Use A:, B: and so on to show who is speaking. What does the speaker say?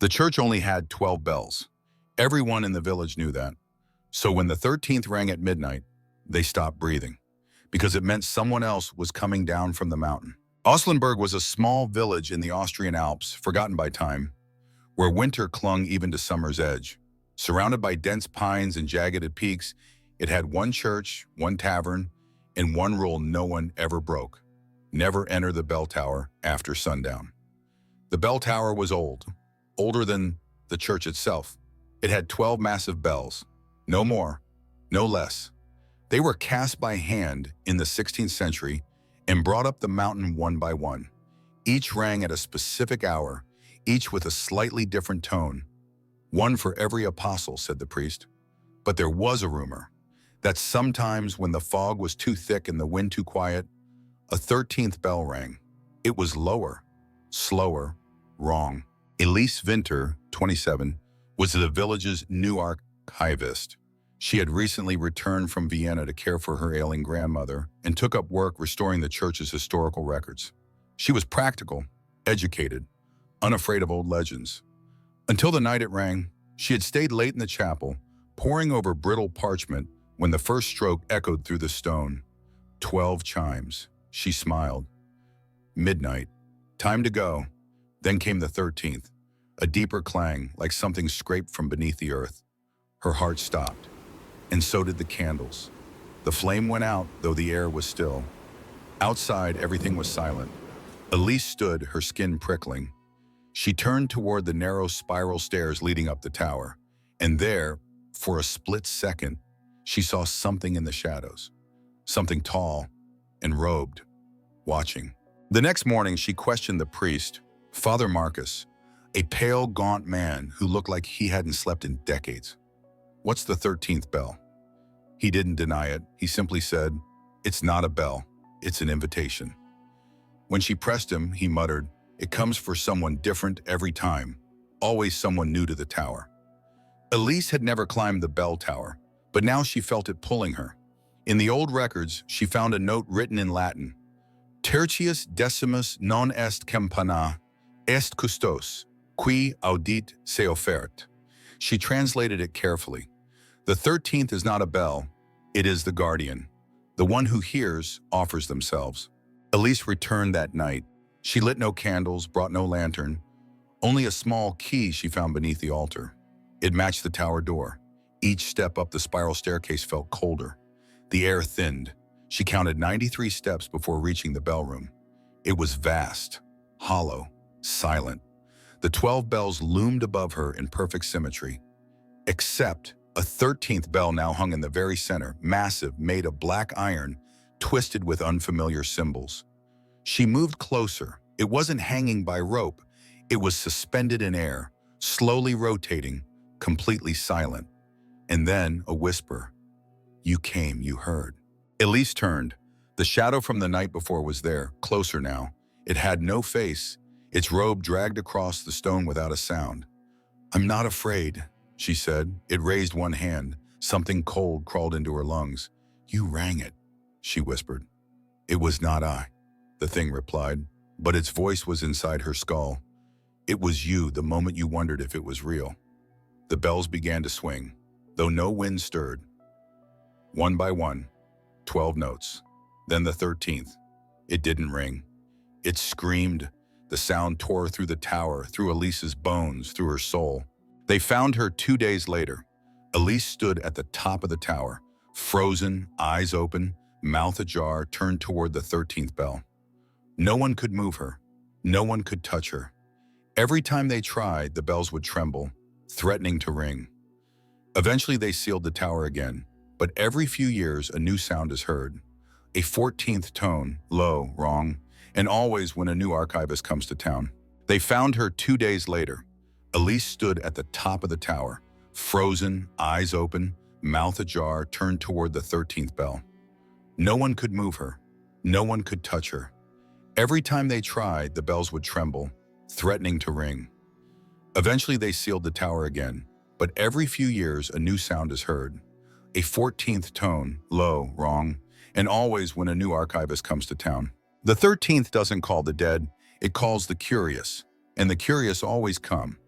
A: The church only had 12 bells. Everyone in the village knew that. So when the 13th rang at midnight, they stopped breathing, because it meant someone else was coming down from the mountain. Oslenburg was a small village in the Austrian Alps, forgotten by time, where winter clung even to summer's edge. Surrounded by dense pines and jagged peaks, it had one church, one tavern, and one rule no one ever broke: never enter the bell tower after sundown. The bell tower was old, older than the church itself. It had 12 massive bells, no more, no less. They were cast by hand in the 16th century and brought up the mountain one by one. Each rang at a specific hour, each with a slightly different tone. One for every apostle, said the priest. But there was a rumor that sometimes when the fog was too thick and the wind too quiet, a 13th bell rang. It was lower, slower, wrong. Elise Vinter, 27, was the village's new archivist. She had recently returned from Vienna to care for her ailing grandmother and took up work restoring the church's historical records. She was practical, educated, unafraid of old legends. Until the night it rang, she had stayed late in the chapel, poring over brittle parchment when the first stroke echoed through the stone. 12 chimes. She smiled. Midnight. Time to go. Then came the 13th, a deeper clang like something scraped from beneath the earth. Her heart stopped, and so did the candles. The flame went out, though the air was still. Outside, everything was silent. Elise stood, her skin prickling. She turned toward the narrow spiral stairs leading up the tower, and there, for a split second, she saw something in the shadows. Something tall and robed, watching. The next morning, she questioned the priest, Father Marcus, a pale, gaunt man who looked like he hadn't slept in decades. What's the 13th bell? He didn't deny it. He simply said, it's not a bell, it's an invitation. When she pressed him, he muttered, it comes for someone different every time, always someone new to the tower. Elise had never climbed the bell tower, but now she felt it pulling her. In the old records, she found a note written in Latin, Tertius decimus non est campana, est custos, qui audit se offert. She translated it carefully. The 13th is not a bell, it is the guardian. The one who hears offers themselves. Elise returned that night. She lit no candles, brought no lantern, only a small key she found beneath the altar. It matched the tower door. Each step up the spiral staircase felt colder. The air thinned. She counted 93 steps before reaching the bell room. It was vast, hollow, silent. The 12 bells loomed above her in perfect symmetry, except a 13th bell now hung in the very center, massive, made of black iron, twisted with unfamiliar symbols. She moved closer. It wasn't hanging by rope. It was suspended in air, slowly rotating, completely silent. And then a whisper. You came, you heard. Elise turned. The shadow from the night before was there, closer now. It had no face. Its robe dragged across the stone without a sound. I'm not afraid, she said. It raised one hand. Something cold crawled into her lungs. You rang it, she whispered. It was not I, the thing replied, but its voice was inside her skull. It was you the moment you wondered if it was real. The bells began to swing, though no wind stirred. One by one, 12 notes. Then the 13th. It didn't ring. It screamed. The sound tore through the tower, through Elise's bones, through her soul. They found her 2 days later. Elise stood at the top of the tower, frozen, eyes open, mouth ajar, turned toward the 13th bell. No one could move her. No one could touch her. Every time they tried, the bells would tremble, threatening to ring. Eventually, they sealed the tower again, but every few years, a new sound is heard. A 14th tone, low, wrong, and always when a new archivist comes to town. They found her 2 days later. Elise stood at the top of the tower, frozen, eyes open, mouth ajar, turned toward the 13th bell. No one could move her. No one could touch her. Every time they tried, the bells would tremble, threatening to ring. Eventually, they sealed the tower again, but every few years, a new sound is heard. A 14th tone, low, wrong, and always when a new archivist comes to town. The 13th doesn't call the dead, it calls the curious, and the curious always come.